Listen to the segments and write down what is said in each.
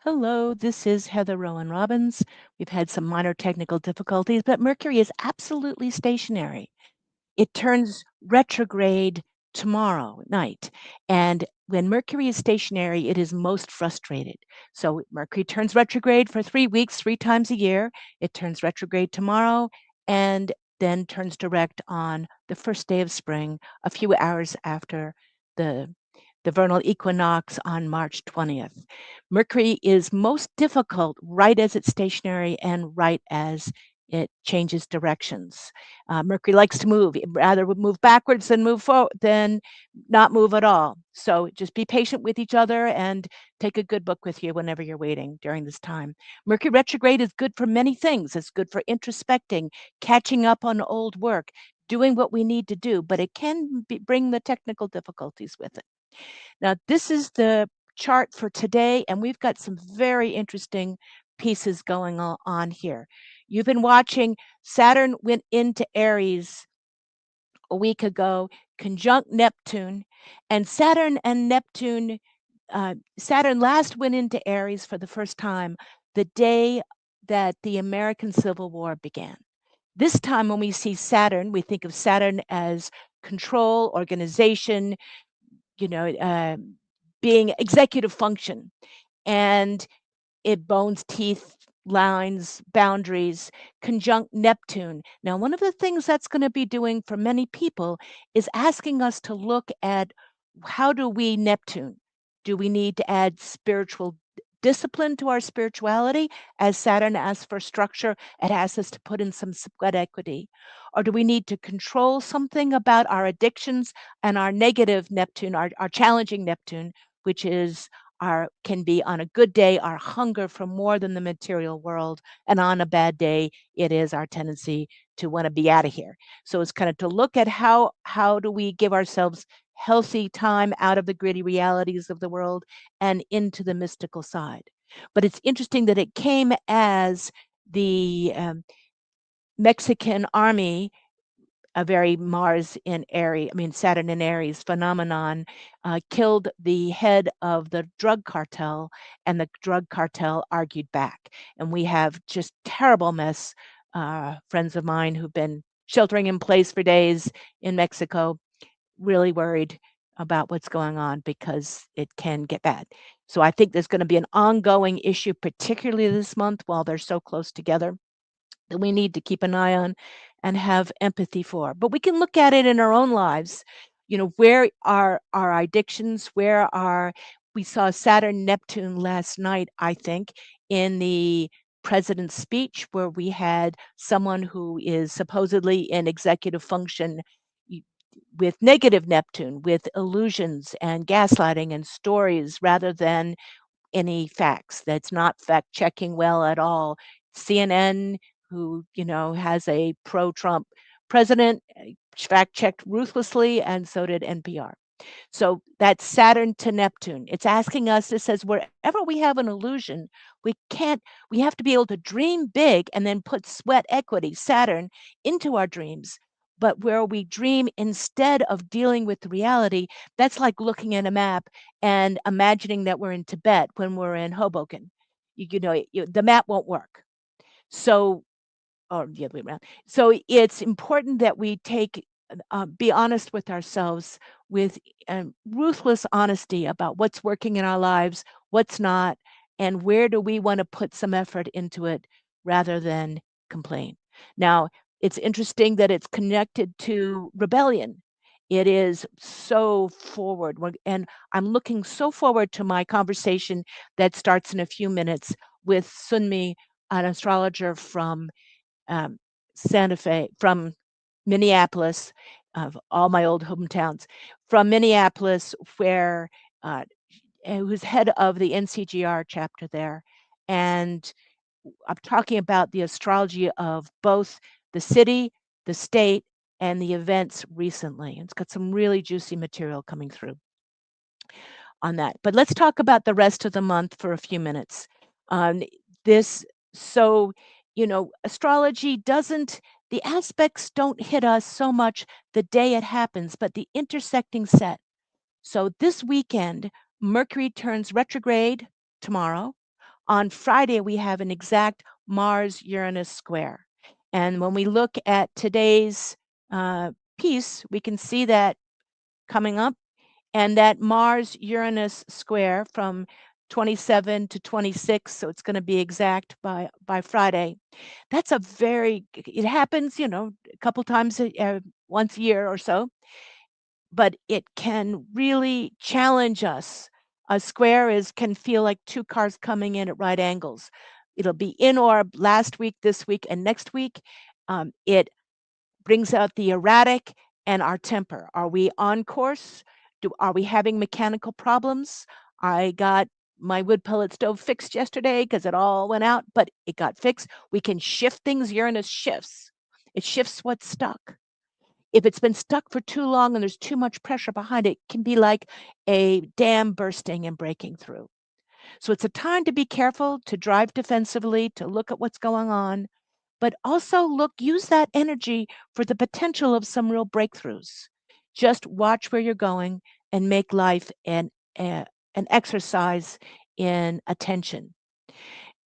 Hello, this is Heather Rowan Robbins. We've had some minor technical difficulties, but Mercury is absolutely stationary. It turns retrograde tomorrow night. And when Mercury is stationary, it is most frustrated. So Mercury turns retrograde for 3 weeks, 3 times a year. It turns retrograde tomorrow and then turns direct on the first day of spring, a few hours after the the vernal equinox on March 20th. Mercury is most difficult right as it's stationary and right as it changes directions. Mercury likes to move. It rather would move backwards than move forward than not move at all. So just be patient with each other and take a good book with you whenever you're waiting during this time. Mercury retrograde is good for many things. It's good for introspecting, catching up on old work, doing what we need to do, but it can bring the technical difficulties with it. Now, this is the chart for today, and we've got some very interesting pieces going on here. You've been watching Saturn went into Aries a week ago, conjunct Neptune, and Saturn and Neptune, Saturn last went into Aries for the first time the day that the American Civil War began. This time, when we see Saturn, we think of Saturn as control, organization, you know, being executive function. And it bones, teeth, lines, boundaries, conjunct Neptune. Now, one of the things that's going to be doing for many people is asking us to look at how do we Neptune? Do we need to add spiritual discipline to our spirituality? As Saturn asks for structure, it asks us to put in some sweat equity. Or do we need to control something about our addictions and our negative Neptune, our challenging Neptune, which is our can be on a good day our hunger for more than the material world, and on a bad day it is our tendency to want to be out of here. So it's kind of to look at how do we give ourselves healthy time out of the gritty realities of the world and into the mystical side. But it's interesting that it came as the Mexican army, a very Mars in Aries, I mean, Saturn in Aries phenomenon, killed the head of the drug cartel, and the drug cartel argued back. And we have just terrible mess. Friends of mine who've been sheltering in place for days in Mexico, really worried about what's going on because it can get bad. So I think there's going to be an ongoing issue, particularly this month while they're so close together, that we need to keep an eye on and have empathy for. But we can look at it in our own lives. Where are our addictions? Where are we saw Saturn Neptune last night, I think, in the president's speech, where we had someone who is supposedly in executive function with negative Neptune, with illusions and gaslighting and stories rather than any facts. That's not fact checking well at all. CNN, who has a pro-Trump president, fact checked ruthlessly, and so did NPR. So that's Saturn to Neptune. It's asking us, it says, wherever we have an illusion, we have to be able to dream big and then put sweat equity, Saturn, into our dreams. But where we dream instead of dealing with the reality, that's like looking at a map and imagining that we're in Tibet when we're in Hoboken. The map won't work. So, or the other way around. So it's important that we be honest with ourselves with ruthless honesty about what's working in our lives, what's not, and where do we want to put some effort into it rather than complain. Now, it's interesting that it's connected to rebellion. It is so forward. And I'm looking so forward to my conversation that starts in a few minutes with Sunmi, an astrologer from Santa Fe, from Minneapolis, of all my old hometowns, from Minneapolis, where who's head of the NCGR chapter there. And I'm talking about the astrology of both the city, the state, and the events recently. It's got some really juicy material coming through on that. But let's talk about the rest of the month for a few minutes. This, so, astrology doesn't, the aspects don't hit us so much the day it happens, but the intersecting set. So this weekend, Mercury turns retrograde tomorrow On Friday, we have an exact Mars-Uranus square. And when we look at today's piece, we can see that coming up, and that Mars-Uranus square from 27 to 26, so it's going to be exact by Friday. That's a very, it happens, a couple times, once a year or so, but it can really challenge us. A square can feel like two cars coming in at right angles. It'll be in orb last week, this week, and next week. It brings out the erratic and our temper. Are we on course? Are we having mechanical problems? I got my wood pellet stove fixed yesterday because it all went out, but it got fixed. We can shift things. Uranus shifts. It shifts what's stuck. If it's been stuck for too long and there's too much pressure behind it, it can be like a dam bursting and breaking through. So it's a time to be careful, to drive defensively, to look at what's going on, but also use that energy for the potential of some real breakthroughs. Just watch where you're going and make life an exercise in attention.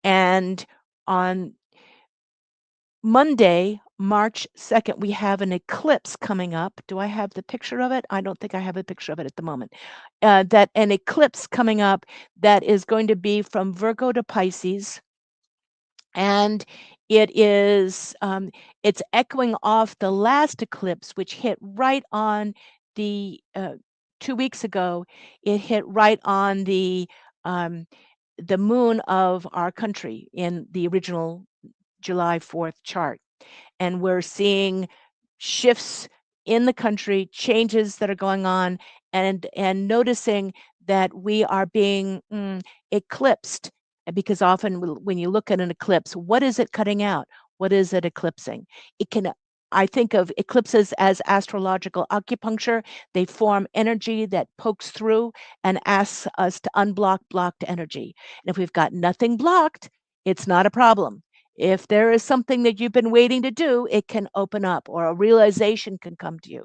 And on Monday, March 2nd, we have an eclipse coming up. Do I have the picture of it? I don't think I have a picture of it at the moment. That an eclipse coming up that is going to be from Virgo to Pisces, and it's echoing off the last eclipse, which hit right on the 2 weeks ago. It hit right on the moon of our country in the original July 4th chart. And we're seeing shifts in the country, changes that are going on, and noticing that we are being eclipsed. Because often when you look at an eclipse, what is it cutting out? What is it eclipsing? I think of eclipses as astrological acupuncture. They form energy that pokes through and asks us to unblock blocked energy. And if we've got nothing blocked, it's not a problem. If there is something that you've been waiting to do, it can open up, or a realization can come to you.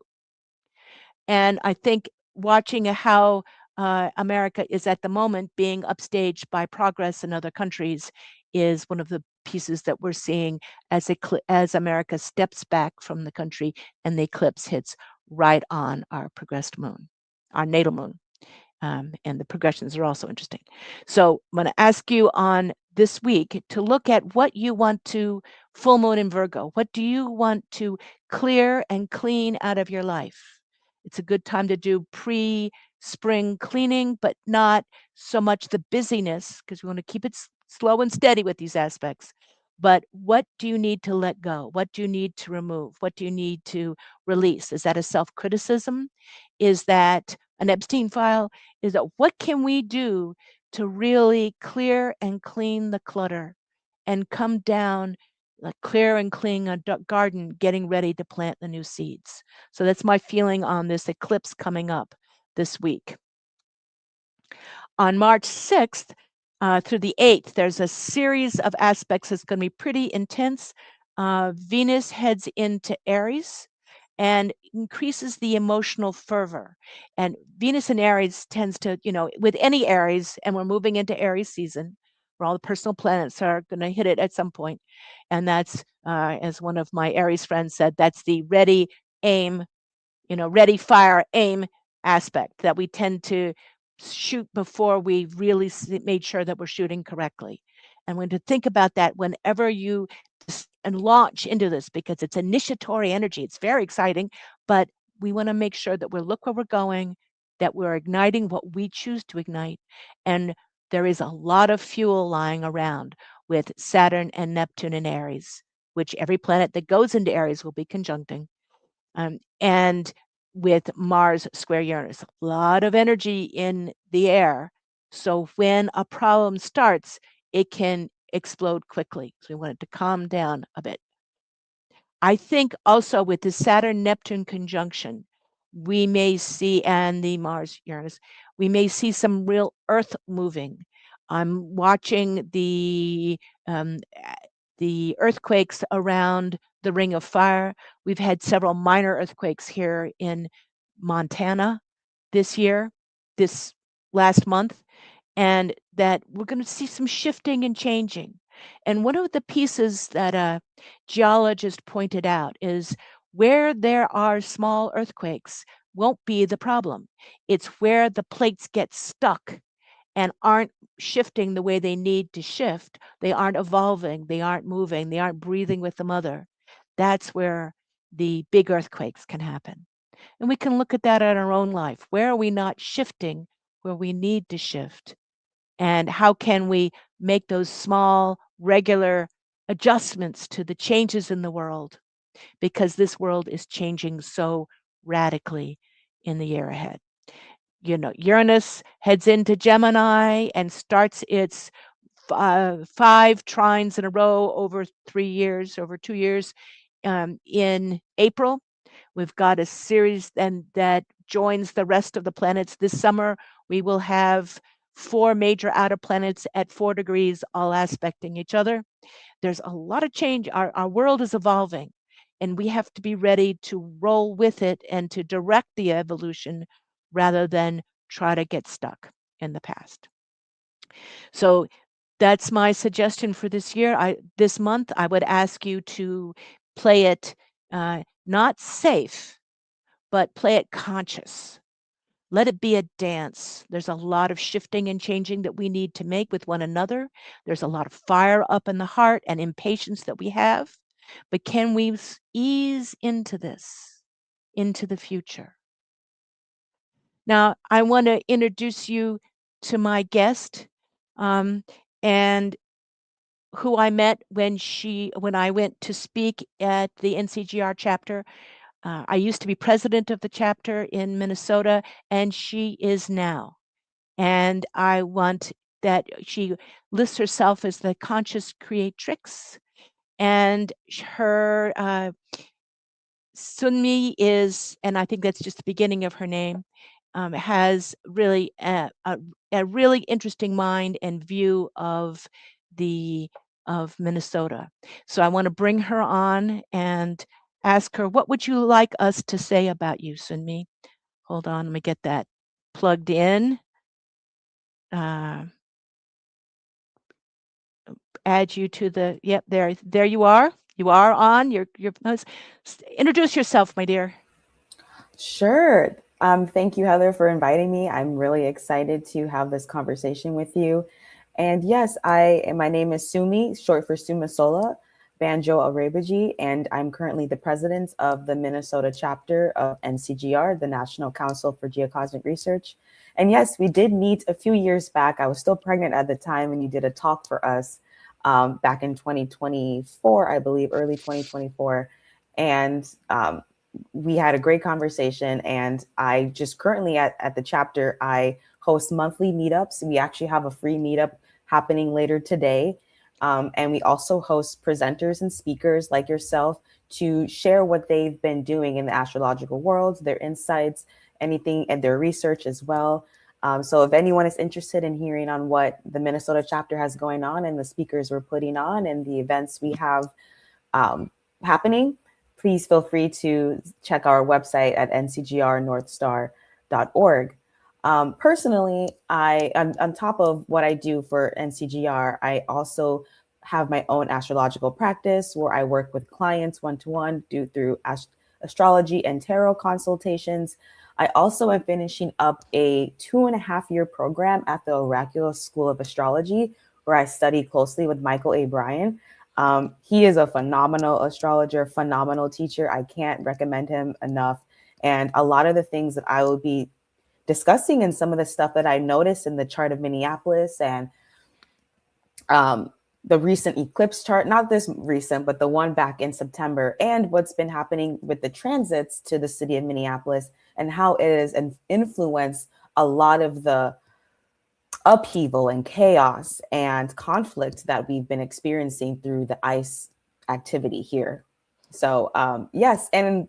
And I think watching how America is at the moment being upstaged by progress in other countries is one of the pieces that we're seeing as America steps back from the country and the eclipse hits right on our progressed moon, our natal moon. And the progressions are also interesting. So I'm going to ask you on this week to look at what you want to full moon in Virgo. What do you want to clear and clean out of your life? It's a good time to do pre-spring cleaning, but not so much the busyness, because we want to keep it slow and steady with these aspects. But what do you need to let go? What do you need to remove? What do you need to release? Is that a self-criticism? Is that an Epstein file? Is that what can we do to really clear and clean the clutter and come down, like clear and clean a garden, getting ready to plant the new seeds? So that's my feeling on this eclipse coming up this week. On March 6th through the 8th, there's a series of aspects that's going to be pretty intense. Venus heads into Aries and increases the emotional fervor. And Venus in Aries tends to, with any Aries, and we're moving into Aries season, where all the personal planets are going to hit it at some point. And that's, as one of my Aries friends said, that's the ready, aim, ready, fire, aim aspect that we tend to shoot before we really made sure that we're shooting correctly. And when to think about that whenever you and launch into this, because it's initiatory energy, it's very exciting, but we want to make sure that we look where we're going, that we're igniting what we choose to ignite. And there is a lot of fuel lying around with Saturn and Neptune in Aries, which every planet that goes into Aries will be conjuncting. And with Mars square Uranus, a lot of energy in the air. So when a problem starts, it can explode quickly. So we want it to calm down a bit. I think also with the Saturn-Neptune conjunction, we may see, and the Mars-Uranus, we may see some real earth moving. I'm watching the earthquakes around the Ring of Fire. We've had several minor earthquakes here in Montana this last month. and that we're going to see some shifting and changing. And one of the pieces that a geologist pointed out is where there are small earthquakes won't be the problem. It's where the plates get stuck and aren't shifting the way they need to shift. They aren't evolving, they aren't moving, they aren't breathing with the mother. That's where the big earthquakes can happen. And we can look at that in our own life. Where are we not shifting where we need to shift? And how can we make those small, regular adjustments to the changes in the world? Because this world is changing so radically in the year ahead. You know, Uranus heads into Gemini and starts its 5 trines in a row over 3 years, over 2 years in April. We've got a series and that joins the rest of the planets this summer. We will have 4 major outer planets at 4 degrees, all aspecting each other. There's a lot of change. Our world is evolving, and we have to be ready to roll with it and to direct the evolution rather than try to get stuck in the past. So that's my suggestion for this year. This month, I would ask you to play it not safe, but play it conscious. Let it be a dance. There's a lot of shifting and changing that we need to make with one another. There's a lot of fire up in the heart and impatience that we have. But can we ease into this, into the future? Now, I want to introduce you to my guest, um, and who I met when I went to speak at the NCGR chapter. I used to be president of the chapter in Minnesota, and she is now. And I want that she lists herself as the conscious creatrix, and her Sunmi is, and I think that's just the beginning of her name, has really a really interesting mind and view of the of Minnesota. So I want to bring her on and ask her, what would you like us to say about you, Sunmi? Hold on, let me get that plugged in. Uh, Add you to the, yep, there you are. You are on. Introduce yourself, my dear. Sure. Thank you, Heather, for inviting me. I'm really excited to have this conversation with you. And yes, my name is Sumi, short for Sumasola Banjo Arabaji, and I'm currently the president of the Minnesota chapter of NCGR, the National Council for Geocosmic Research. And yes, we did meet a few years back. I was still pregnant at the time, and you did a talk for us back in 2024, I believe, early 2024. And we had a great conversation, and I just currently at the chapter, I host monthly meetups. We actually have a free meetup happening later today. And we also host presenters and speakers like yourself to share what they've been doing in the astrological world, their insights, anything, and their research as well. So if anyone is interested in hearing on what the Minnesota chapter has going on and the speakers we're putting on and the events we have happening, please feel free to check our website at ncgrnorthstar.org. Personally, on top of what I do for NCGR, I also have my own astrological practice where I work with clients one-to-one through astrology and tarot consultations. I also am finishing up a 2.5-year program at the Oracular School of Astrology, where I study closely with Michael A. Bryan. He is a phenomenal astrologer, phenomenal teacher. I can't recommend him enough. And a lot of the things that I will be discussing and some of the stuff that I noticed in the chart of Minneapolis and the recent eclipse chart, not this recent, but the one back in September, and what's been happening with the transits to the city of Minneapolis and how it has influenced a lot of the upheaval and chaos and conflict that we've been experiencing through the ICE activity here. So yes, and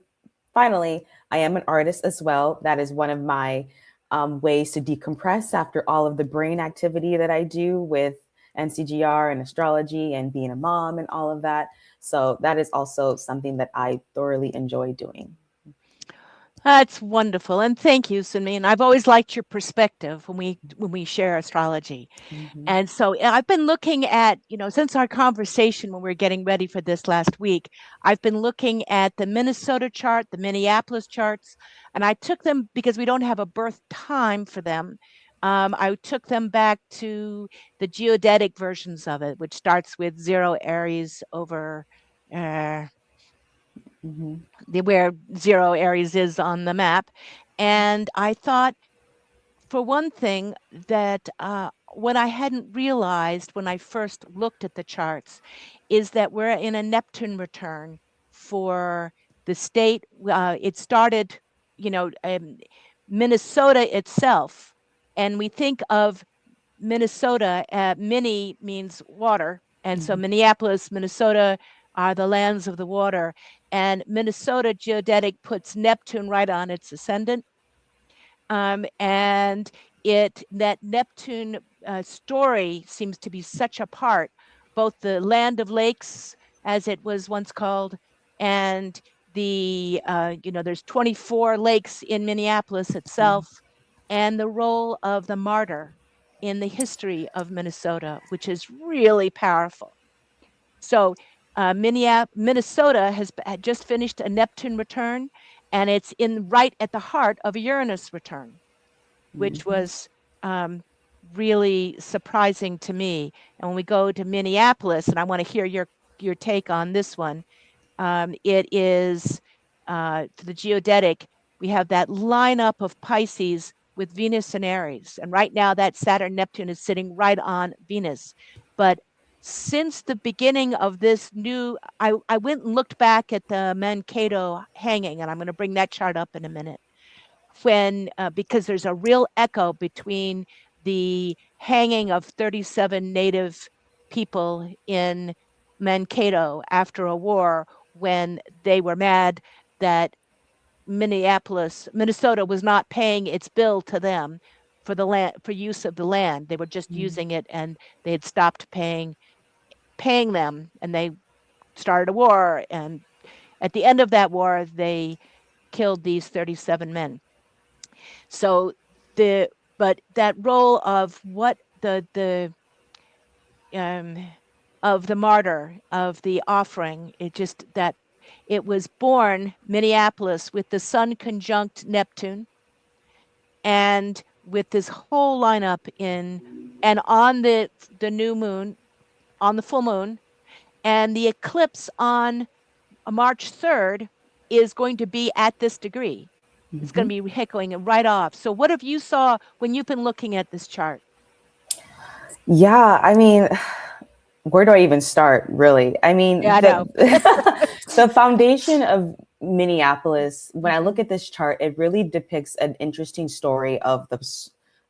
finally, I am an artist as well. That is one of my ways to decompress after all of the brain activity that I do with NCGR and astrology and being a mom and all of that. So that is also something that I thoroughly enjoy doing. That's wonderful, and thank you, Sunmi. And I've always liked your perspective when we share astrology. Mm-hmm. And so I've been looking at, since our conversation when we were getting ready for this last week, I've been looking at the Minnesota chart, the Minneapolis charts, and I took them because we don't have a birth time for them. I took them back to the geodetic versions of it, which starts with 0 Aries over uh, Mm-hmm. where 0 Aries is on the map. And I thought, for one thing, that what I hadn't realized when I first looked at the charts is that we're in a Neptune return for the state. It started, Minnesota itself, and we think of Minnesota. Mini means water, and so Mm-hmm. Minneapolis, Minnesota are the lands of the water. And Minnesota geodetic puts Neptune right on its ascendant, and it that Neptune story seems to be such a part, both the land of lakes, as it was once called, and there's 24 lakes in Minneapolis Mm-hmm. itself, and the role of the martyr in the history of Minnesota, which is really powerful. So Minnesota had just finished a Neptune return, and it's in right at the heart of a Uranus return, which Mm-hmm. was um, really surprising to me. And when we go to Minneapolis, and I want to hear your take on this one, it is for the geodetic. We have that lineup of Pisces with Venus and Aries, and right now that Saturn Neptune is sitting right on Venus. But since the beginning of this new, I went and looked back at the Mankato hanging, and I'm going to bring that chart up in a minute, when because there's a real echo between the hanging of 37 native people in Mankato after a war, when they were mad that Minnesota was not paying its bill to them for the land, for use of the land. They were just using it, and they had stopped paying them, and they started a war. And at the end of that war, they killed these 37 men. So the but that role of what um of the martyr, of the offering, it just that it was born Minneapolis with the sun conjunct Neptune, and with this whole lineup in, and on the new moon, on the full moon, and the eclipse on March 3rd is going to be at this degree. It's Mm-hmm. going to be echoing it right off. So what have you saw when you've been looking at this chart? Yeah, I mean, where do I even start, really? I mean, Yeah, I know. the foundation of Minneapolis, when I Mm-hmm. look at this chart, it really depicts an interesting story of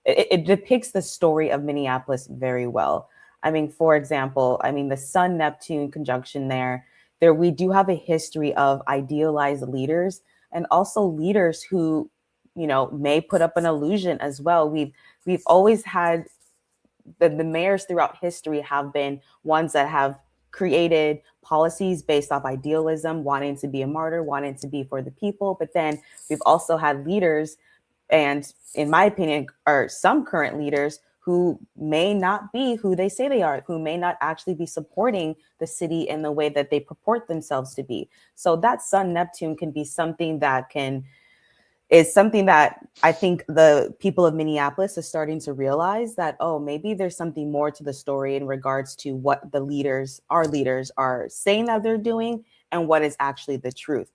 it depicts the story of Minneapolis very well. I mean, for example, I mean, the Sun Neptune conjunction there we do have a history of idealized leaders, and also leaders who, may put up an illusion as well. We've always had the mayors throughout history have been ones that have created policies based off idealism, wanting to be a martyr, wanting to be for the people. But then we've also had leaders, and in my opinion, are some current leaders who may not be who they say they are, who may not actually be supporting the city in the way that they purport themselves to be. So that Sun Neptune can be something that is something that I think the people of Minneapolis are starting to realize, that, oh, maybe there's something more to the story in regards to what our leaders are saying that they're doing, and what is actually the truth.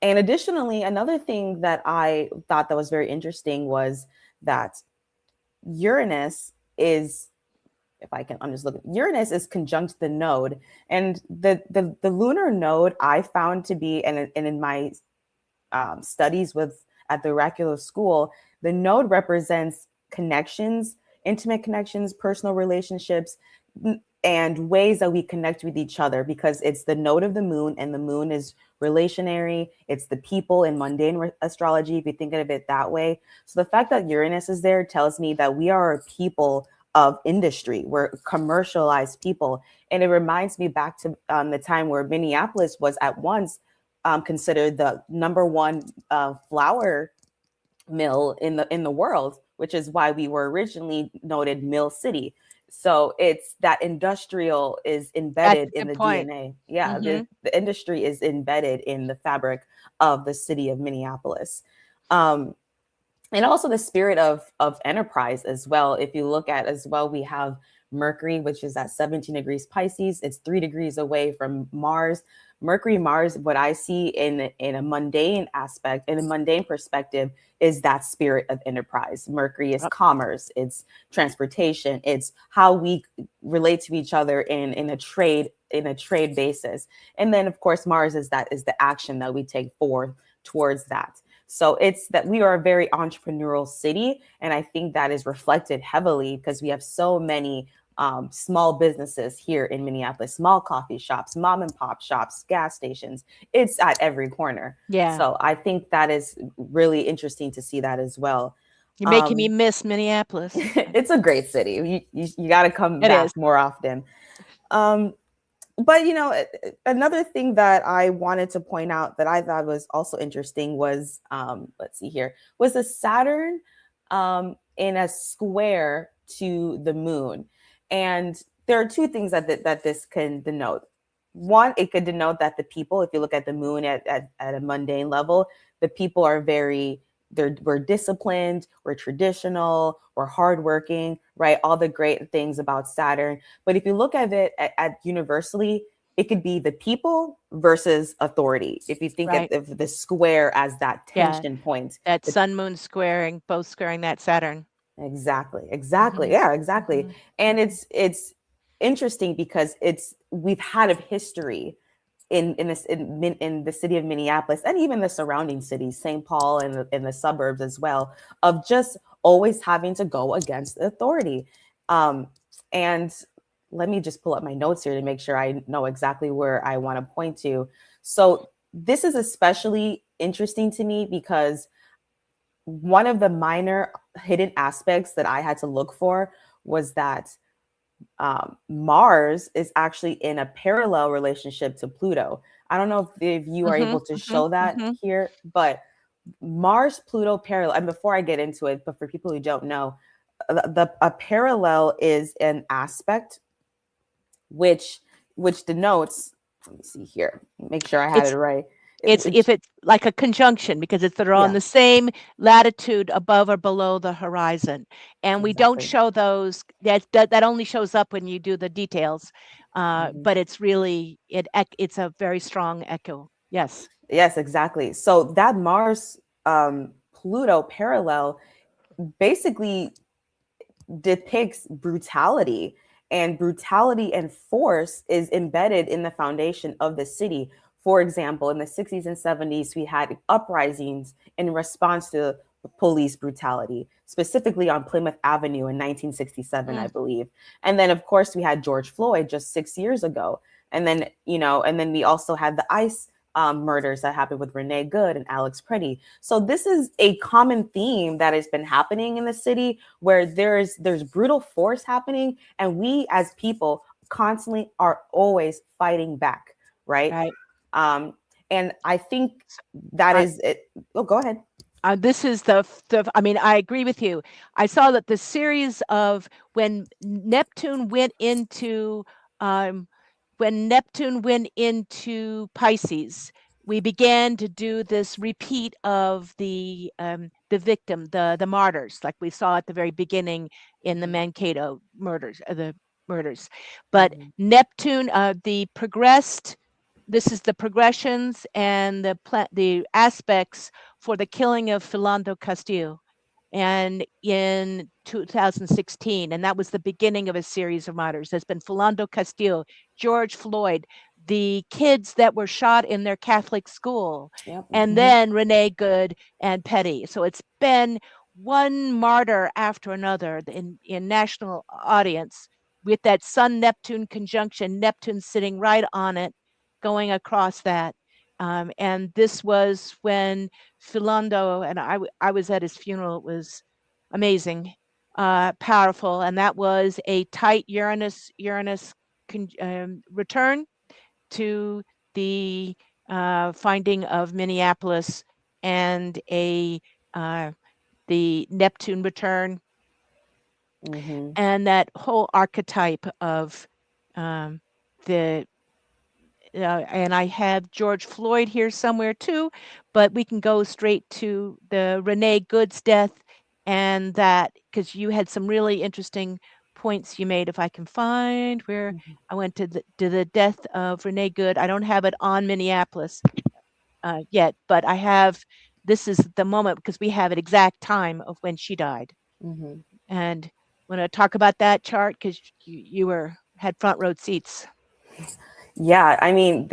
And additionally, another thing that I thought that was very interesting was that Uranus is, if I can, I'm just looking, Uranus is conjunct the node, and the lunar node I found to be, and in my studies with at the oracular school, the node represents connections, intimate connections, personal relationships, and ways that we connect with each other, because it's the node of the moon, and the moon is relationary. It's the people in mundane astrology, if you think of it that way. So the fact that Uranus is there tells me that we are a people of industry. We're commercialized people. And it reminds me back to the time where Minneapolis was at once considered the number one flour mill in the world, which is why we were originally noted Mill City. So it's that industrial is That's embedded a in good the point. DNA. Yeah, Mm-hmm. the industry is embedded in the fabric of the city of Minneapolis. Um, and also the spirit of enterprise as well. If you look at as well, we have Mercury, which is at 17 degrees Pisces. It's 3 degrees away from Mars. Mercury, Mars, what I see in a mundane aspect, in a mundane perspective, is that spirit of enterprise. Mercury is commerce, it's transportation, it's how we relate to each other in a trade basis. And then of course Mars is the action that we take forth towards that. So it's that we are a very entrepreneurial city. And I think that is reflected heavily because we have so many small businesses here in Minneapolis, small coffee shops, mom and pop shops, gas stations. It's at every corner. Yeah. So I think that is really interesting to see that as well. You're making me miss Minneapolis. It's a great city. You got to come It is. back more often. Um, but another thing that I wanted to point out that I thought was also interesting was let's see here, was the Saturn in a square to the moon. And there are two things that this can denote. One, it could denote that the people, if you look at the moon at a mundane level, the people are we're disciplined, we're traditional, we're hardworking, right? All the great things about Saturn. But if you look at it at universally, it could be the people versus authority. If you think Right. of the square as that Yeah. tension point, That sun moon squaring, both squaring that Saturn. exactly, Mm-hmm. yeah, exactly. Mm-hmm. And Mm-hmm. it's interesting because we've had a history in the city of Minneapolis and even the surrounding cities, St. Paul and in the suburbs as well, of just always having to go against authority. And let me just pull up my notes here to make sure I know exactly where I want to point to. So this is especially interesting to me because one of the minor hidden aspects that I had to look for was that Mars is actually in a parallel relationship to Pluto. I don't know if you are Mm-hmm. able to Mm-hmm. show that Mm-hmm. here, but Mars Pluto parallel. And before I get into it, but for people who don't know, a parallel is an aspect which denotes. Let me see here. Make sure I had It's it right. It's if it's like a conjunction because they're on Yeah, the same latitude above or below the horizon, and we don't exactly. show those. That only shows up when you do the details, Mhm. but it's really it's a very strong echo. Yes. Yes, exactly. So that Mars Pluto parallel basically depicts brutality, and brutality and force is embedded in the foundation of the city. For example, in the 60s and 70s, we had uprisings in response to police brutality, specifically on Plymouth Avenue in 1967, I Mm. believe. And then, of course, we had George Floyd just 6 years ago. And then, and then we also had the ICE murders that happened with Renee Good and Alex Pretty. So this is a common theme that has been happening in the city where there's brutal force happening, and we as people constantly are always fighting back, right? Right. Um, and I think that I, is it. Oh, go ahead. this is the. I mean, I agree with you. I saw that the series of Neptune went into um, when Neptune went into Pisces, we began to do this repeat of the victim, the martyrs, like we saw at the very beginning in the Mhm, Mankato murders, the murders. But mhm, Neptune, the progressed. This is the progressions and the aspects for the killing of Philando Castile and in 2016, and that was the beginning of a series of martyrs. There's been Philando Castile, George Floyd, the kids that were shot in their Catholic school, yep. and Mhm, then Renee Good and Petty. So it's been one martyr after another in national audience with that Sun Neptune conjunction, Neptune sitting right on it, going across that. And this was when Philando, and I was at his funeral. It was amazing, powerful, and that was a tight Uranus return to the finding of Minneapolis and the Neptune return, Mm-hmm. and that whole archetype of um, the and I have George Floyd here somewhere too, but we can go straight to the Renee Goods death, and that because you had some really interesting points you made. If I can find where I went to the death of Renee Good, I don't have it on Minneapolis yet, but I have. This is the moment because we have an exact time of when she died, Mm-hmm. and want to talk about that chart because you were had front row seats. Yeah, I mean,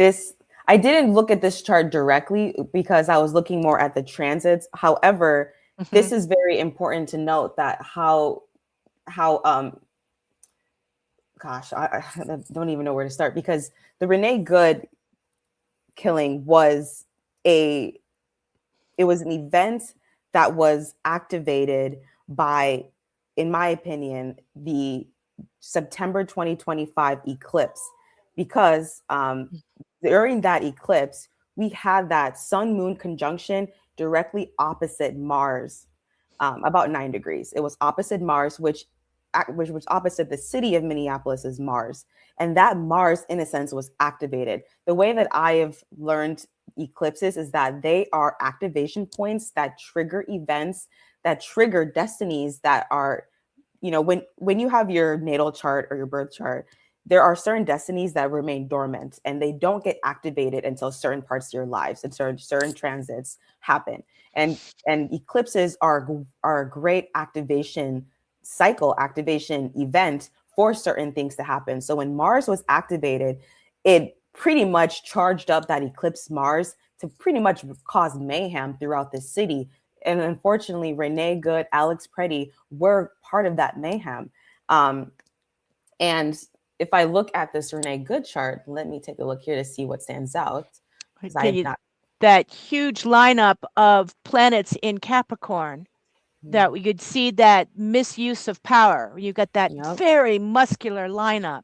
I didn't look at this chart directly because I was looking more at the transits. However, Hmm. this is very important to note that how gosh, I don't even know where to start because the Renee Good killing a it was an event that was activated by, in my opinion, the September 2025 eclipse, because during that eclipse, we had that sun moon conjunction directly opposite Mars, about 9 degrees. It was opposite Mars, which was opposite the city of Minneapolis's Mars. And that Mars, in a sense, was activated. The way that I have learned eclipses is that they are activation points that trigger events, that trigger destinies that are, when you have your natal chart or your birth chart, there are certain destinies that remain dormant and they don't get activated until certain parts of your lives and certain transits happen. And eclipses are a great activation event for certain things to happen. So when Mars was activated, it pretty much charged up that eclipse Mars to pretty much cause mayhem throughout the city. And unfortunately, Renee Good, Alex Preddy were part of that mayhem. And if I look at this Renee Good chart, let me take a look here to see what stands out, because I Can have you not. that huge lineup of planets in Capricorn that we could see that misuse of power. You got that Yep. very muscular lineup.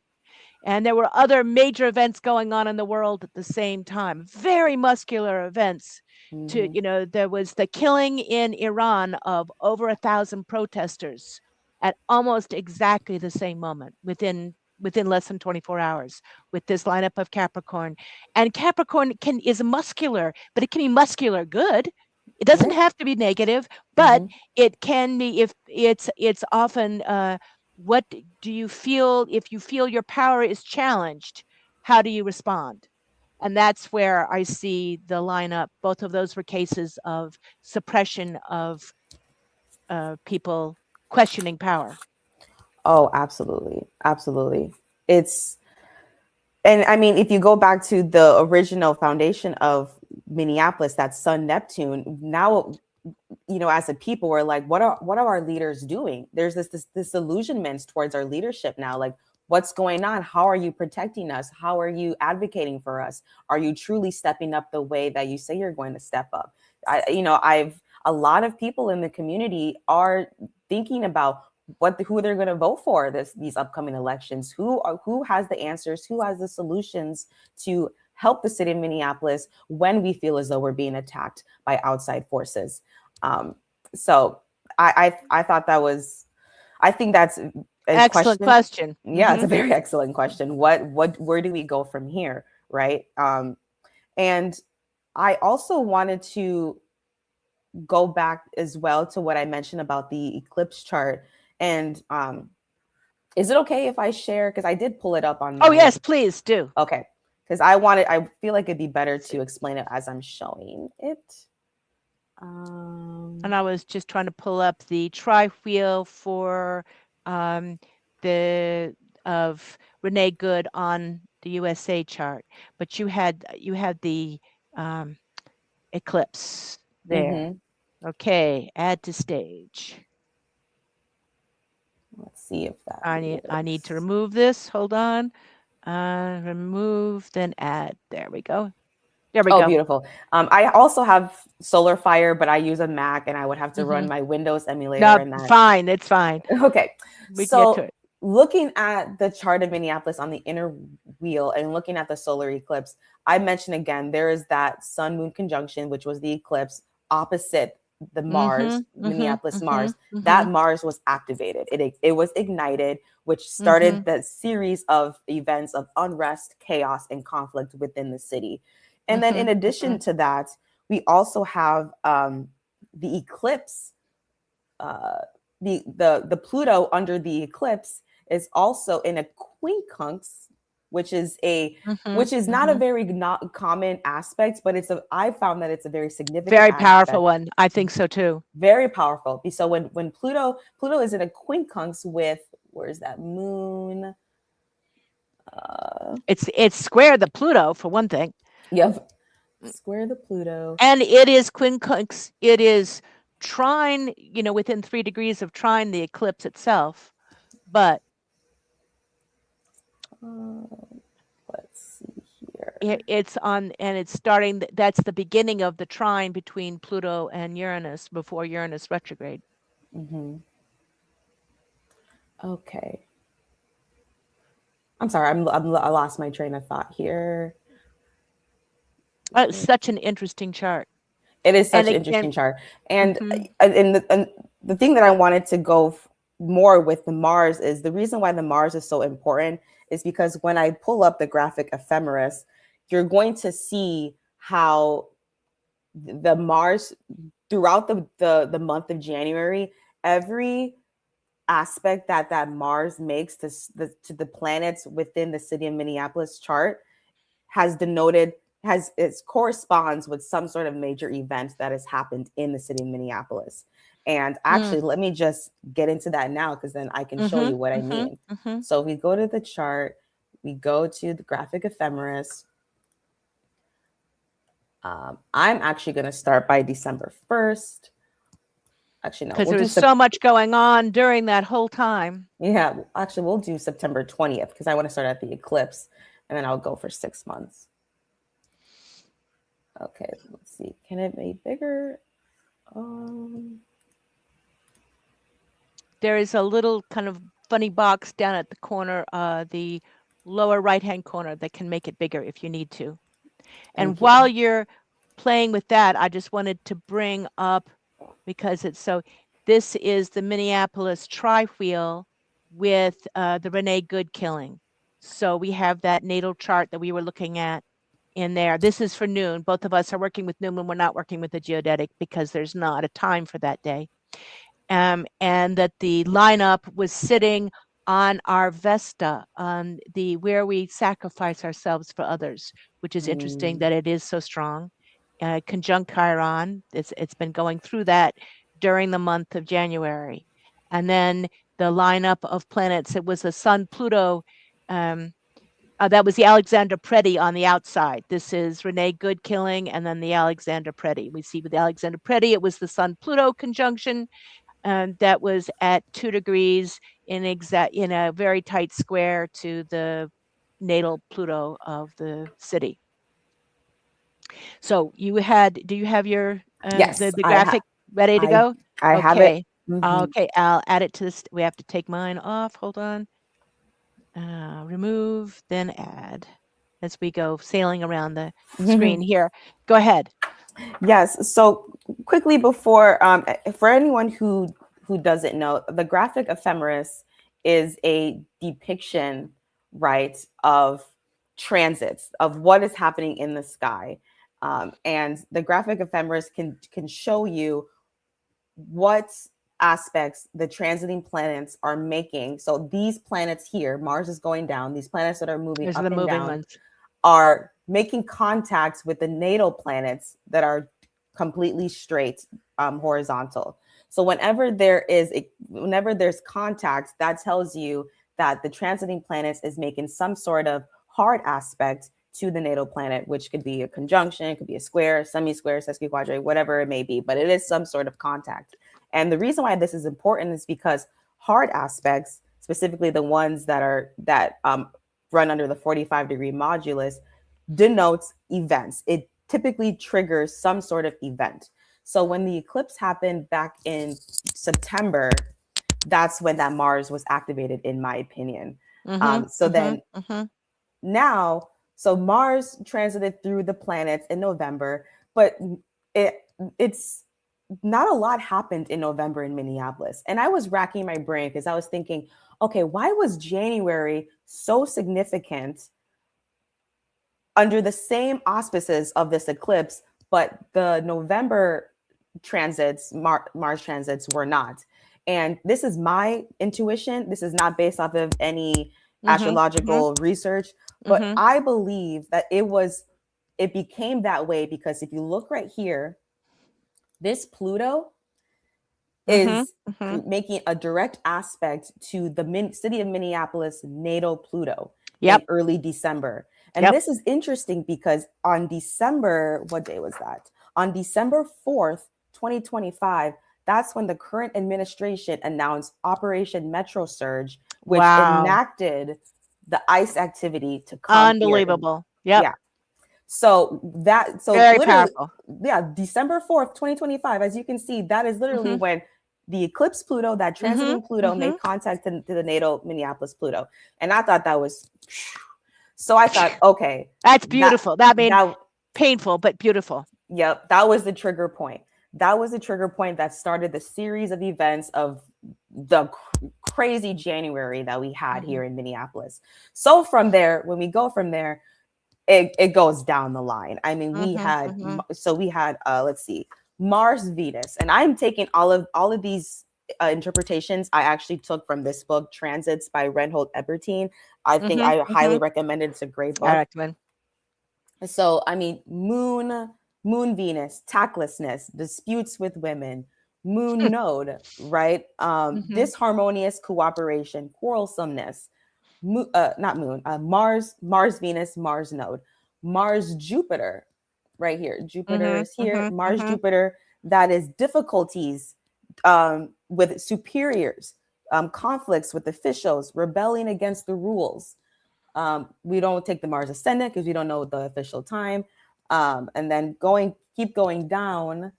And there were other major events going on in the world at the same time, very muscular events. Mm-hmm. There was the killing in Iran of over 1,000 protesters at almost exactly the same moment within less than 24 hours with this lineup of Capricorn. And Capricorn is muscular, but it can be muscular good. It doesn't Yeah. have to be negative, but Mm-hmm. it can be if it's often what do you feel if you feel your power is challenged? How do you respond? And that's where I see the lineup. Both of those were cases of suppression of people questioning power. Oh, absolutely. Absolutely. It's, and I mean, if you go back to the original foundation of Minneapolis, that Sun Neptune, now, as a people, we're like, what are our leaders doing? There's this disillusionment towards our leadership now. Like, what's going on? How are you protecting us? How are you advocating for us? Are you truly stepping up the way that you say you're going to step up? I've a lot of people in the community are thinking about who they're going to vote for these upcoming elections. Who has the answers? Who has the solutions to help the city of Minneapolis when we feel as though we're being attacked by outside forces? Um, so I thought that was, I think that's a Excellent question. question. Yeah, it's Mm-hmm. a very excellent question. Where do we go from here, right? And I also wanted to go back as well to what I mentioned about the eclipse chart. And is it okay if I share? Because I did pull it up on Oh my. yes, please do. Okay, because I feel like it'd be better to explain it as I'm showing it. And Um, I was just trying to pull up the tri-wheel for um, the of Renee Good on the USA chart, but you had the um, eclipse there. mhm. Okay, add to stage. Let's see if that I need to works. remove this. Hold on. Remove, then add. There we go. There we Oh, go. beautiful. I also have Solar Fire, but I use a Mac and I would have to Hmm. run my Windows emulator No, and that. fine. It's fine. Okay. We can get to So it. looking at the chart of Minneapolis on the inner wheel and looking at the solar eclipse, I mentioned again, there is that sun moon conjunction, which was the eclipse opposite the Mars, Mm-hmm, mm-hmm, Minneapolis mm-hmm, Mars. mm-hmm, That Mars was activated. It was ignited, which mm-hmm, started that series of events of unrest, chaos, and conflict within the city. And then, mm-hmm, in addition to that, we also have the eclipse. Uh, the Pluto under the eclipse is also in a quincunx, which is a mm-hmm, which is not a mm-hmm. very not common aspect, but I found that it's a very significant Very powerful aspect, one. I think so too. very powerful. So when Pluto is in a quincunx with, where's that moon? It's square the Pluto for one thing, Yep, square the Pluto. and it is quincunx. It is trine, within 3 degrees of trine the eclipse itself, but Uh, let's see here. it's on, and it's starting. That's the beginning of the trine between Pluto and Uranus before Uranus retrograde. Mm-hmm. Okay. I'm sorry. I lost my train of thought here. It's such an interesting chart, It is and such an again, interesting chart, and mm-hmm, the thing that I wanted to go more with the Mars is the reason why the Mars is so important is because when I pull up the graphic ephemeris, you're going to see how the Mars throughout the month of January, every aspect that Mars makes to the planets within the city of Minneapolis chart has denoted has it corresponds with some sort of major event that has happened in the city of Minneapolis. And actually, let me just get into that now because then I can show mm-hmm, you what I mm-hmm, mean. mm-hmm. So we go to the chart, we go to the graphic ephemeris. I'm actually going to start by December 1st. Actually, no, Because we'll there do was so much going on during that whole time. yeah. Actually, we'll do September 20th because I want to start at the eclipse, and then I'll go for 6 months. Okay, let's see. Can it be bigger? There is a little kind of funny box down at the corner, the lower right-hand corner, that can make it bigger if you need to. And Thank you. while you're playing with that, I just wanted to bring up, because it's so, this is the Minneapolis tri-wheel with the Renee Good killing. So we have that natal chart that we were looking at in there. This is for noon. Both of us are working with noon when we're not working with the geodetic because there's not a time for that day. And that the lineup was sitting on our Vesta, on the where we sacrifice ourselves for others, which is interesting that it is so strong. Conjunct Chiron, it's been going through that during the month of January. And then the lineup of planets, it was the Sun Pluto. That was the Alexander Preddy on the outside. This is Renee Good killing, and then the Alexander Preddy. We see with the Alexander Preddy, it was the Sun Pluto conjunction, that was at 2 degrees in a very tight square to the natal Pluto of the city. So do you have your Yes, the graphic ready to go? I have it. Okay. Okay, I'll add it to this. We have to take mine off. Hold on. Remove, then add as we go sailing around the screen here. Go ahead. Yes. So quickly before, for anyone who doesn't know, the graphic ephemeris is a depiction, right, of transits of what is happening in the sky, and the graphic ephemeris can show you what aspects the transiting planets are making. So these planets here, Mars is going down. These planets that are moving Those are up the and moving down ones. are making contacts with the natal planets that are completely straight, horizontal. So whenever there's contact, that tells you that the transiting planets is making some sort of hard aspect to the natal planet, which could be a conjunction, it could be a square, semi-square, sesquiquadrate, whatever it may be, but it is some sort of contact. And the reason why this is important is because hard aspects, specifically the ones that run under the 45-degree modulus, denotes events. It typically triggers some sort of event. So when the eclipse happened back in September, that's when that Mars was activated, in my opinion. Mm-hmm. So Mm-hmm. then Mm-hmm. now, so Mars transited through the planets in November, but it it's not a lot happened in November in Minneapolis. And I was racking my brain because I was thinking, okay, why was January so significant under the same auspices of this eclipse, but the November transits, Mars transits, were not? And this is my intuition. This is not based off of any Mm-hmm. Mm-hmm. astrological research, but Mm-hmm. I believe that it became that way because if you look right here, this Pluto Mm-hmm. is Mm-hmm. making a direct aspect to the city of Minneapolis natal Pluto in Yep. early December. And Yep. this is interesting because on December, what day was that? On December 4th, 2025, that's when the current administration announced Operation Metro Surge, which Wow. enacted the ICE activity to come here. Unbelievable. Yep. Yeah. So Very literally, powerful. yeah, December 4th, 2025, as you can see, that is literally Mm-hmm. when the eclipse Pluto, that Mm-hmm. transiting Pluto, Mm-hmm. made contact to the natal Minneapolis Pluto. And I thought that was, so I thought, okay, That's that, beautiful. That made that, painful, but beautiful. yep, that was the trigger point. That was the trigger point that started the series of events of the crazy January that we had Mm-hmm. here in Minneapolis. So from there, when we go from there, it goes down the line. I mean, Mm-hmm. Mm-hmm. we had let's see, Mars, Venus, and I'm taking all of these interpretations I actually took from this book, Transits by Reinhold Ebertin. I think Mm-hmm. I Mm-hmm. highly recommend it. It's a great I book. recommend. So I mean, Moon Venus, tactlessness, disputes with women, Moon Node, right? Mm-hmm. Disharmonious cooperation, quarrelsomeness, not Moon, Mars Venus, Mars Node, Mars Jupiter, right here. Jupiter Mm-hmm. is here. Mm-hmm. Mars Mm-hmm. Jupiter, that is difficulties with superiors, conflicts with officials, rebelling against the rules. We don't take the Mars ascendant because we don't know the official time. And then keep going down.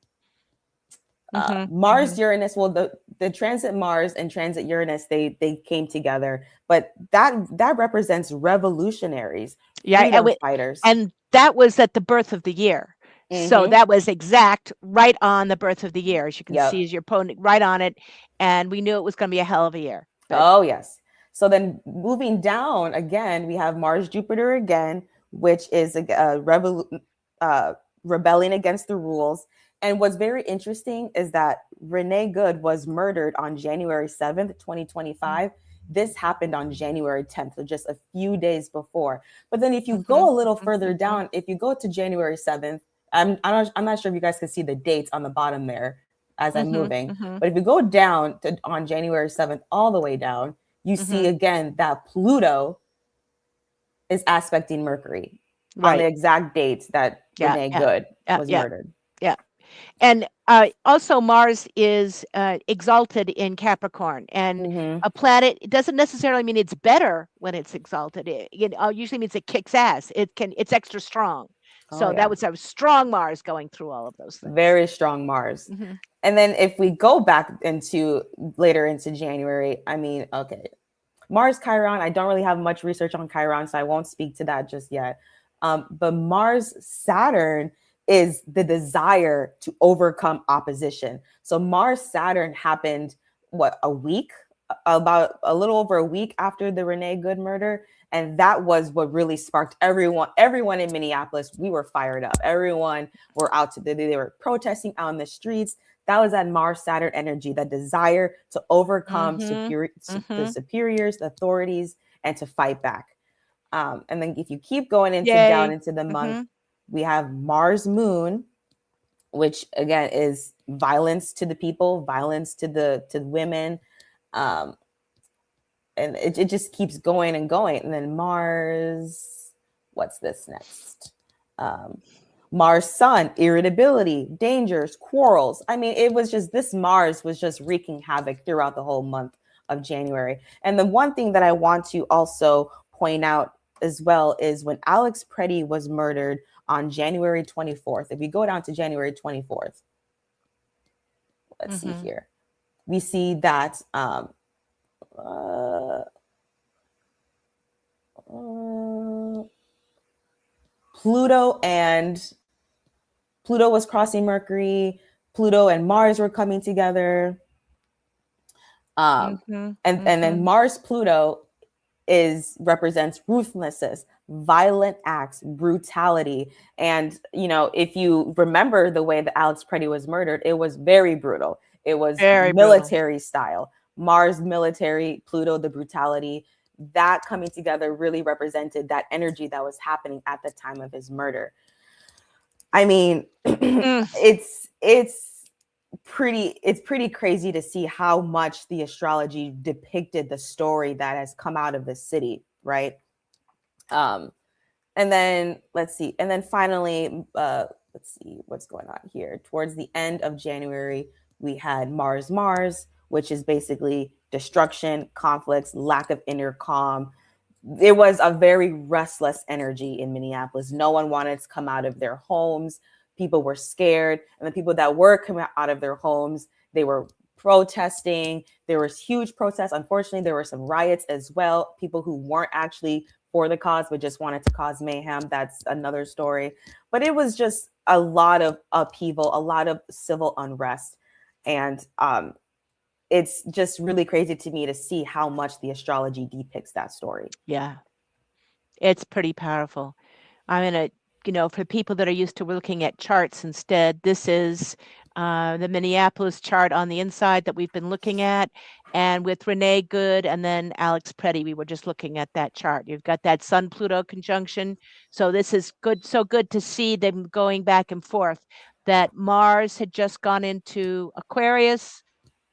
Mm-hmm. Mm-hmm. Mars Uranus. Well, the transit Mars and transit Uranus, they came together, but that represents revolutionaries, Yeah, freedom fighters. and that was at the birth of the year. So Mm-hmm. that was exact right on the birth of the year. As you can see, Yep. as you're putting right on it, and we knew it was going to be a hell of a year. But Oh yes. So then moving down again, we have Mars Jupiter again, which is uh, rebelling against the rules. And what's very interesting is that Renee Good was murdered on January 7th, 2025. This happened on January 10th, so just a few days before. But then if you mm-hmm, go a little mm-hmm, further mm-hmm, down, if you go to January 7th, I'm not sure if you guys can see the dates on the bottom there as I'm mm-hmm, moving. mm-hmm, But if you go down to on January 7th, all the way down, you see mm-hmm. again that Pluto is aspecting Mercury on the Right. exact dates that Yeah. Renee Yeah. Good Yeah. was Yeah. murdered. Yeah. And also, Mars is exalted in Capricorn, and Mm-hmm. a planet, it doesn't necessarily mean it's better when it's exalted. It usually means it kicks ass. It's extra strong. Oh, So that yeah. was a strong Mars going through all of those things. Very strong Mars. Hmm. And then if we go back into later into January, I mean, okay, Mars Chiron, I don't really have much research on Chiron, so I won't speak to that just yet. But Mars Saturn is the desire to overcome opposition. So Mars Saturn happened, what, a week? About a little over a week after the Renee Good murder. And that was what really sparked everyone in Minneapolis. We were fired up. Everyone were out they were protesting out in the streets. That was that Mars Saturn energy, that desire to overcome Hmm. the Hmm. superiors, the authorities, and to fight back. And then if you keep going into down Yay. into the month, Hmm. we have Mars Moon, which again is violence to the people, violence to women. Um, and it just keeps going and going. And then Mars, what's this next? Um, Mars Sun, irritability, dangers, quarrels. I mean, it was just this Mars was just wreaking havoc throughout the whole month of January. And the one thing that I want to also point out as well is when Alex Preddy was murdered on January 24th. If we go down to January 24th, let's see Hmm. here. we see that uh, uh, Pluto and Pluto was crossing Mercury. Pluto and Mars were coming together. Um, Mm-hmm. and then Mm-hmm. Mars Pluto is represents ruthlessness, violent acts, brutality. And if you remember the way that Alex Preddy was murdered, it was very brutal. It was Very brutal. military style. Mars military, Pluto the brutality. That coming together really represented that energy that was happening at the time of his murder. I mean, Mm. it's pretty crazy to see how much the astrology depicted the story that has come out of the city, right? Um, and then let's see, and then finally, let's see what's going on here. Towards the end of January, we had Mars, which is basically destruction, conflicts, lack of inner calm. It was a very restless energy in Minneapolis. No one wanted to come out of their homes. People were scared. And the people that were coming out of their homes, they were protesting. There was huge protests. Unfortunately, there were some riots as well. People who weren't actually for the cause, but just wanted to cause mayhem. That's another story. But it was just a lot of upheaval, a lot of civil unrest. And it's just really crazy to me to see how much the astrology depicts that story. Yeah, it's pretty powerful. I'm gonna, for people that are used to looking at charts instead, this is the Minneapolis chart on the inside that we've been looking at. And with Renee Good and then Alex Preddy, we were just looking at that chart. You've got that Sun Pluto conjunction. So this is good. So good to see them going back and forth. That Mars had just gone into Aquarius,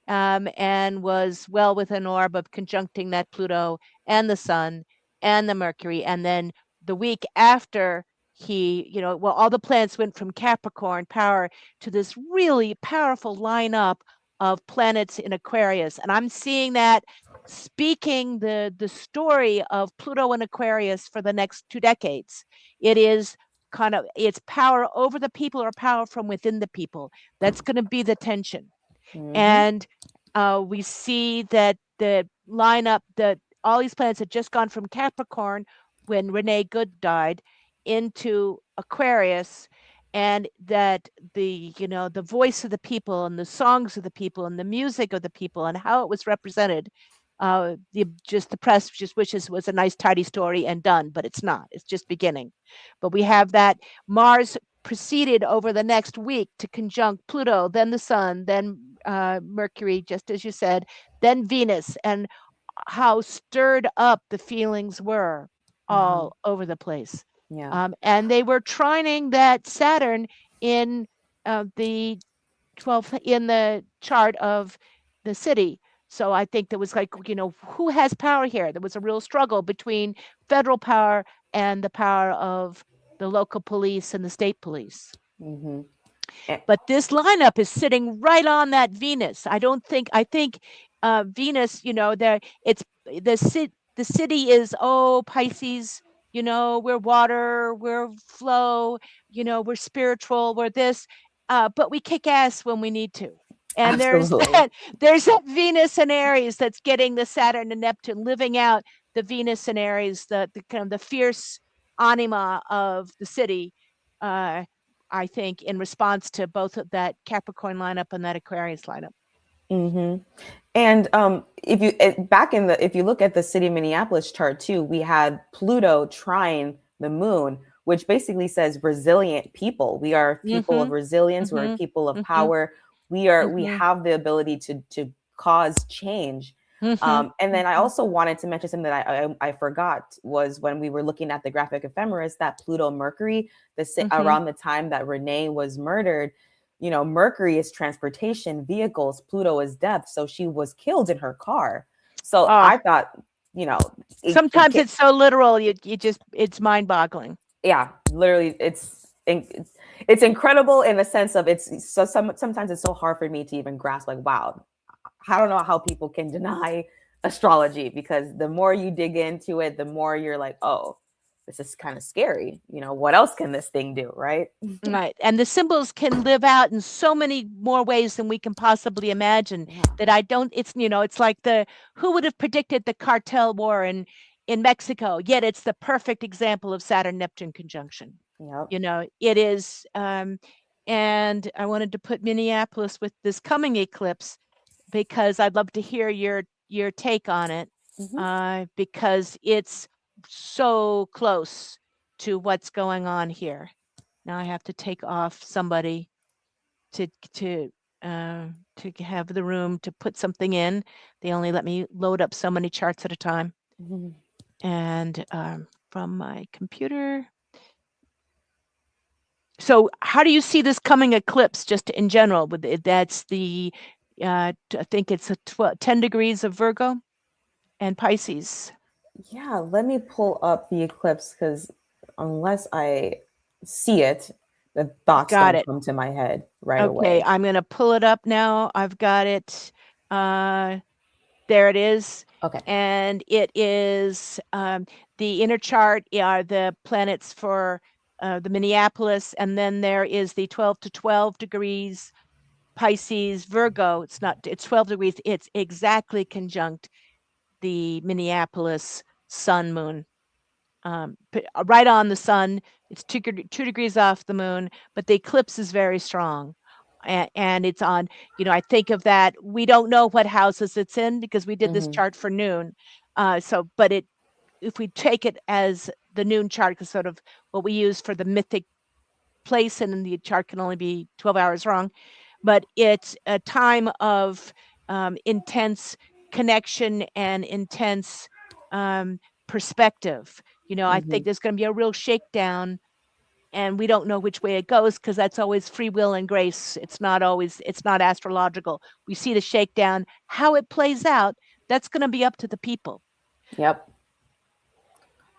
and was well within orb of conjuncting that Pluto and the Sun and the Mercury. And then the week after well, all the planets went from Capricorn power to this really powerful lineup of planets in Aquarius. And I'm seeing that speaking the story of Pluto and Aquarius for the next 2 decades. It is kind of it's power over the people or power from within the people. That's going to be the tension. Mm-hmm. And we see that the lineup that all these planets had just gone from Capricorn when Renee Good died into Aquarius, and that the voice of the people and the songs of the people and the music of the people and how it was represented. The press just wishes it was a nice tidy story and done, but it's not. It's just beginning. But we have that Mars proceeded over the next week to conjunct Pluto, then the Sun, then Mercury, just as you said, then Venus, and how stirred up the feelings were Mm-hmm. all over the place. Yeah. And they were trining that Saturn in the 12th in the chart of the city. So I think there was like, who has power here? There was a real struggle between federal power and the power of the local police and the state police. Mm-hmm. But this lineup is sitting right on that Venus. I think Venus, there it's the city is, oh, Pisces, we're water, we're flow, we're spiritual, we're this, but we kick ass when we need to. And there's Absolutely. that Venus and Aries that's getting the Saturn and Neptune living out the Venus and Aries, the kind of the fierce anima of the city. Uh, I think, in response to both of that Capricorn lineup and that Aquarius lineup. Mm-hmm. And if you back in the if you look at the city of Minneapolis chart too, we had Pluto trine the moon, which basically says resilient people. We are people of Mm-hmm. resilience. We're Mm-hmm. people of Mm-hmm. power. We Mm-hmm. have the ability to cause change. Mm-hmm. And then I Mm-hmm. also wanted to mention something that I forgot was when we were looking at the graphic ephemeris that Pluto Mercury, Mm-hmm. around the time that Renee was murdered, Mercury is transportation, vehicles, Pluto is death. So she was killed in her car. So Oh, I thought, you know, sometimes it's so literal, it's mind boggling. yeah, literally, it's incredible in the sense of it's so sometimes it's so hard for me to even grasp. Like, wow, I don't know how people can deny astrology because the more you dig into it, the more you're like, oh, this is kind of scary. What else can this thing do, right? Right. And the symbols can live out in so many more ways than we can possibly imagine Yeah. that I don't, it's like who would have predicted the cartel war in Mexico? Yet it's the perfect example of Saturn Neptune conjunction. Yep. It is. And I wanted to put Minneapolis with this coming eclipse because I'd love to hear your take on it, Hmm. because it's so close to what's going on here. Now I have to take off somebody to to to have the room to put something in. They only let me load up so many charts at a time, Hmm. and from my computer. So, how do you see this coming eclipse, just in general? That's I think it's 10 degrees of Virgo and Pisces. Yeah, let me pull up the eclipse because unless I see it, the thoughts Got don't it. come to my head right Okay, away. I'm going to pull it up now. I've got it. Uh, There it is. Okay. And it is the inner chart are the planets for the Minneapolis. And then there is the 12 to 12 degrees Pisces Virgo. It's 12 degrees. It's exactly conjunct the Minneapolis sun moon. Right on the sun. It's 2 degrees off the moon, but the eclipse is very strong. And it's on, I think of that. We don't know what houses it's in because we did this Hmm. chart for noon. But if we take it as the noon chart, because sort of what we use for the mythic place, and then the chart can only be 12 hours wrong, but it's a time of intense connection and intense um, perspective. I Hmm. think there's going to be a real shakedown, and we don't know which way it goes because that's always free will and grace. It's not astrological. We see the shakedown. How it plays out, that's going to be up to the people. Yep.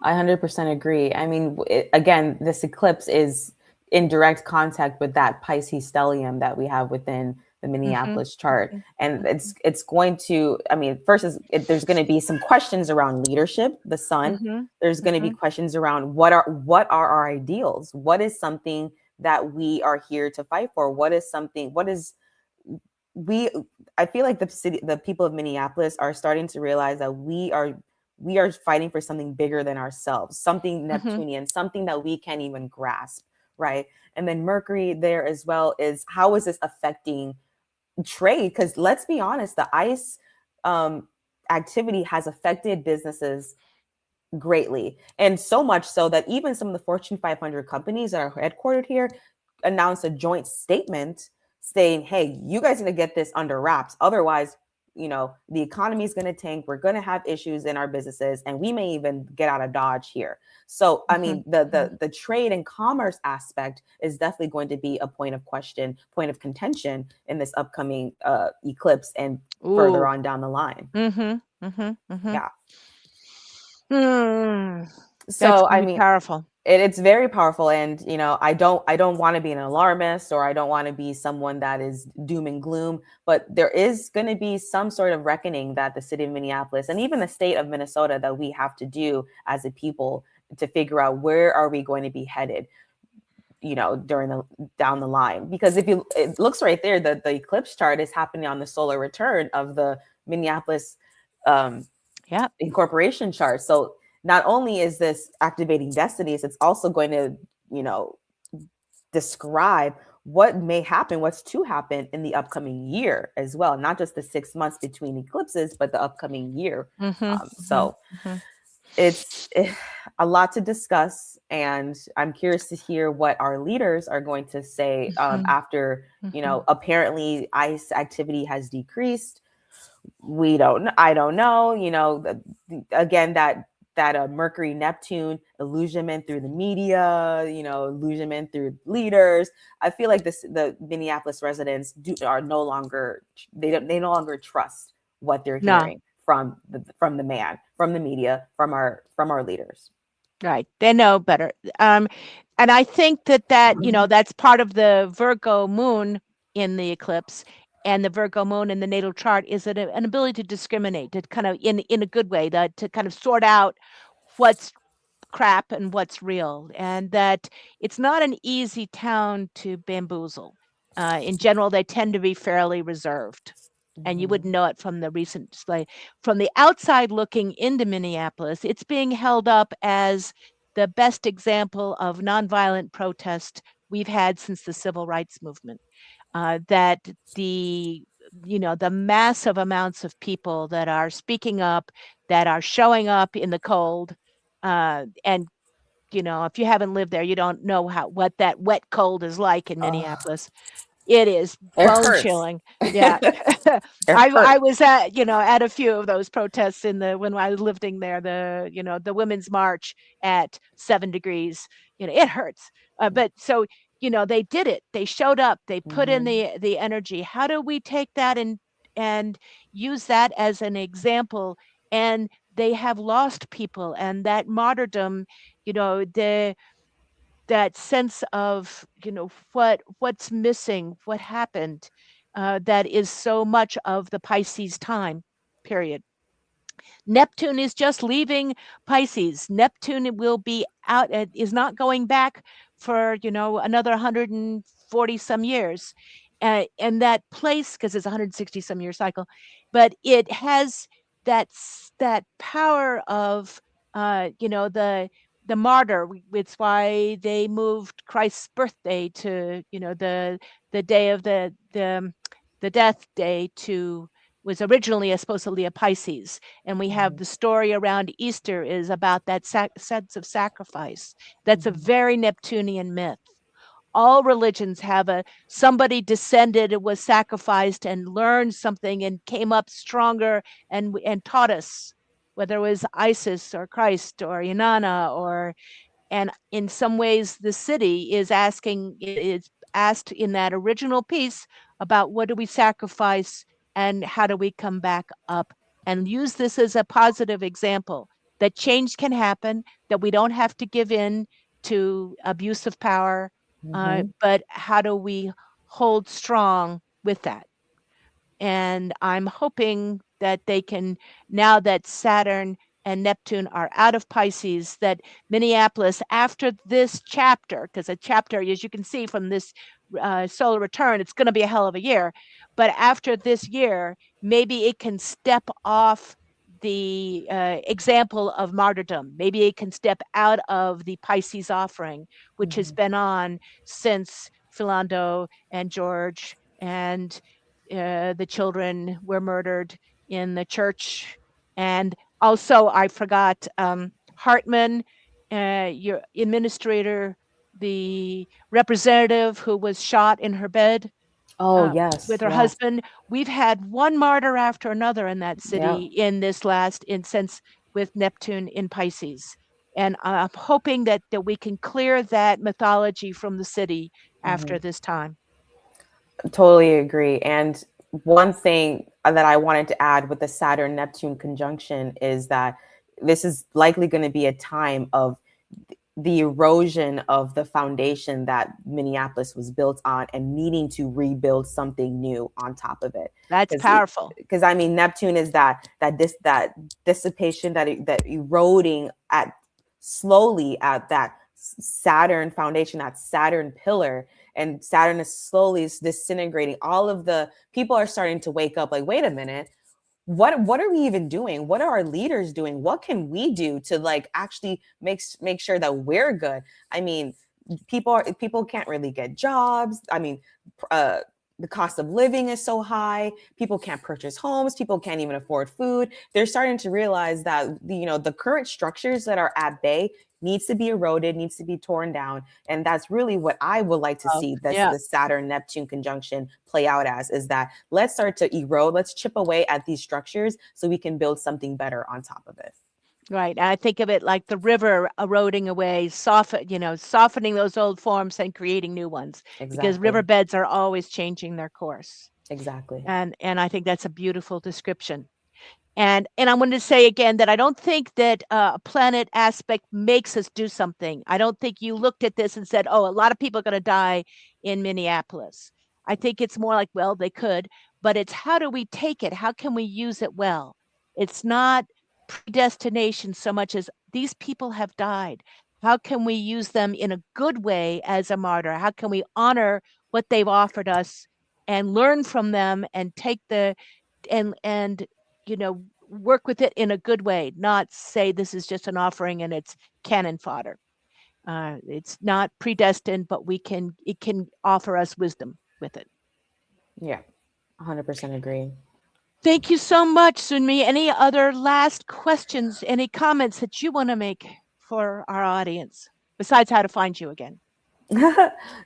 I 100% agree. I mean, again, this eclipse is in direct contact with that Pisces stellium that we have within the Mm-hmm. Minneapolis chart, and Mm-hmm. it's going to. I mean, first there's going to be some questions around leadership, the sun. Mm-hmm. There's going to be Mm-hmm. questions around what are our ideals? What is something that we are here to fight for? What is something? What is we? I feel like the people of Minneapolis are starting to realize that we are fighting for something bigger than ourselves, something Mm-hmm. Neptunian, something that we can't even grasp, right? And then Mercury there as well is how is this affecting trade? Because let's be honest, the ICE um, activity has affected businesses greatly, and so much so that even some of the Fortune 500 companies that are headquartered here announced a joint statement saying, hey, you guys need to get this under wraps. Otherwise, the economy is going to tank. We're going to have issues in our businesses, and we may even get out of Dodge here. So, I Mm-hmm. mean, the trade and commerce aspect is definitely going to be a point of question, point of contention in this upcoming eclipse and further Ooh. on down the line. Mm-hmm. Mm-hmm. Mm-hmm. Yeah. Mm. That's So, going I to be mean, powerful. it's very powerful, and I don't want to be an alarmist, or I don't want to be someone that is doom and gloom, but there is going to be some sort of reckoning that the city of Minneapolis and even the state of Minnesota that we have to do as a people to figure out where are we going to be headed, during the down the line. Because if you it looks right there, the eclipse chart is happening on the solar return of the Minneapolis um, Yep. incorporation chart. So not only is this activating destinies, it's also going to, you know, describe what may happen, what's to happen in the upcoming year as well, not just the 6 months between eclipses, but the upcoming year. Mm-hmm. Mm-hmm. So Mm-hmm. it's a lot to discuss, and I'm curious to hear what our leaders are going to say Mm-hmm. after, Mm-hmm. apparently ICE activity has decreased. I don't know, again, that Mercury Neptune illusionment through the media, illusionment through leaders. I feel like the Minneapolis residents are no longer, they no longer trust what they're No. hearing from the man, from the media, from our leaders. Right. They know better. And I think that's part of the Virgo moon in the eclipse, and the Virgo moon in the natal chart is an ability to discriminate, to kind of in a good way, to kind of sort out what's crap and what's real, and that it's not an easy town to bamboozle. In general, they tend to be fairly reserved, and you wouldn't Mhm. know it from the recent from the outside looking into Minneapolis. It's being held up as the best example of nonviolent protest we've had since the civil rights movement. That the massive amounts of people that are speaking up, that are showing up in the cold, and if you haven't lived there, you don't know what that wet cold is like in Oh, Minneapolis. It is it bone hurts. chilling. Yeah. It I hurt. was at a few of those protests when I was living there, the Women's March at 7 degrees. It hurts. But so, they did it. They showed up. They put in Mhm. the energy. How do we take that and use that as an example? And they have lost people, and that martyrdom, the that sense of what's missing, what happened, that is so much of the Pisces time period. Neptune is just leaving Pisces. Neptune will be out, is not going back for, another 140 some years. And that place, because it's a 160 some year cycle, but it has that power of, the martyr. It's why they moved Christ's birthday to, the day of the death day to was originally supposedly a Pisces, and we have Mhm. the story around Easter is about that sense of sacrifice. That's a Mhm. very Neptunian myth. All religions have somebody descended, was sacrificed, and learned something, and came up stronger, and taught us, whether it was Isis or Christ or Inanna, and in some ways the city is asked in that original piece about what do we sacrifice and how do we come back up, and use this as a positive example that change can happen, that we don't have to give in to abuse of power, Mhm. but how do we hold strong with that. And I'm hoping that they can, now that Saturn and Neptune are out of Pisces, that Minneapolis, after this chapter, because a chapter, as you can see from this solar return, it's going to be a hell of a year. But after this year, maybe it can step off the example of martyrdom. Maybe it can step out of the Pisces offering, which has Mhm. been on since Philando and George, and the children were murdered in the church. And also, I forgot Hartman, your administrator, the representative who was shot in her bed Oh, with yes. her Yeah. husband. We've had one martyr after another in that Yeah. city in this last instance with Neptune in Pisces. And I'm hoping that we can clear that mythology from the city after Mhm. this time. Totally agree. And one thing that I wanted to add with the Saturn Neptune conjunction is that this is likely going to be a time of the erosion of the foundation that Minneapolis was built on and needing to rebuild something new on top of it. That's Because powerful. I mean Neptune is that dissipation, that eroding at slowly at that Saturn foundation, that Saturn pillar, and Saturn is slowly disintegrating. All of the people are starting to wake up like, wait a minute, what are we even doing? What are our leaders doing? What can we do to like actually make sure that we're good? I mean, people can't really get jobs. I mean, uh the cost of living is so high. People can't purchase homes. People can't even afford food. They're starting to realize that the current structures that are at bay needs to be eroded, needs to be torn down, and that's really what I would like to Oh, see this yeah. the Saturn Neptune conjunction play out as, is that let's start to erode, let's chip away at these structures so we can build something better on top of it. Right. And I think of it like the river eroding away, softening those old forms and creating new ones, because Exactly. riverbeds are always changing their course. Exactly. And I think that's a beautiful description. And I wanted to say again that I don't think that a planet aspect makes us do something. I don't think you looked at this and said, "Oh, a lot of people are going to die in Minneapolis." I think it's more like, well, they could, but it's how do we take it? How can we use it well? It's not. predestination so much as these people have died. How can we use them in a good way as a martyr? How can we honor what they've offered us and learn from them and take the and work with it in a good way, not say this is just an offering and it's cannon fodder. It's not predestined, but it can offer us wisdom with it. Yeah, 100% agree. Thank you so much, Sunmi. Any other last questions, any comments that you want to make for our audience, besides how to find you again?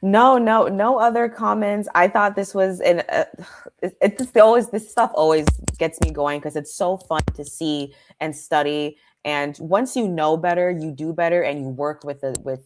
No other comments. I thought this was it's just always, this stuff always gets me going because it's so fun to see and study. And once you know better, you do better, and you work with the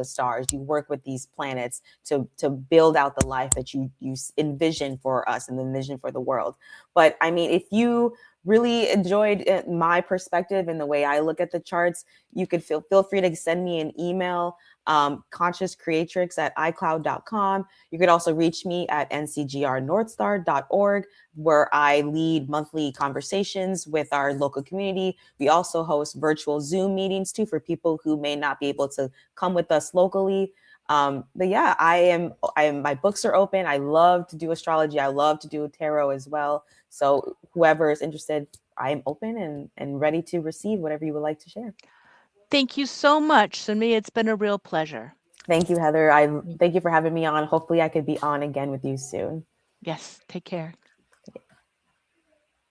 stars. You work with these planets to build out the life that you envision for us and envision for the world. But I mean, if you really enjoyed my perspective and the way I look at the charts, you could feel free to send me an email, consciouscreatrix@icloud.com. You could also reach me at ncgrnorthstar.org, where I lead monthly conversations with our local community. We also host virtual Zoom meetings too for people who may not be able to come with us locally. But yeah, my books are open. I love to do astrology. I love to do tarot as well. So whoever is interested, I am open and ready to receive whatever you would like to share. Thank you so much, Sunmi. It's been a real pleasure. Thank you, Heather. Thank you for having me on. Hopefully I could be on again with you soon. Yes, take care.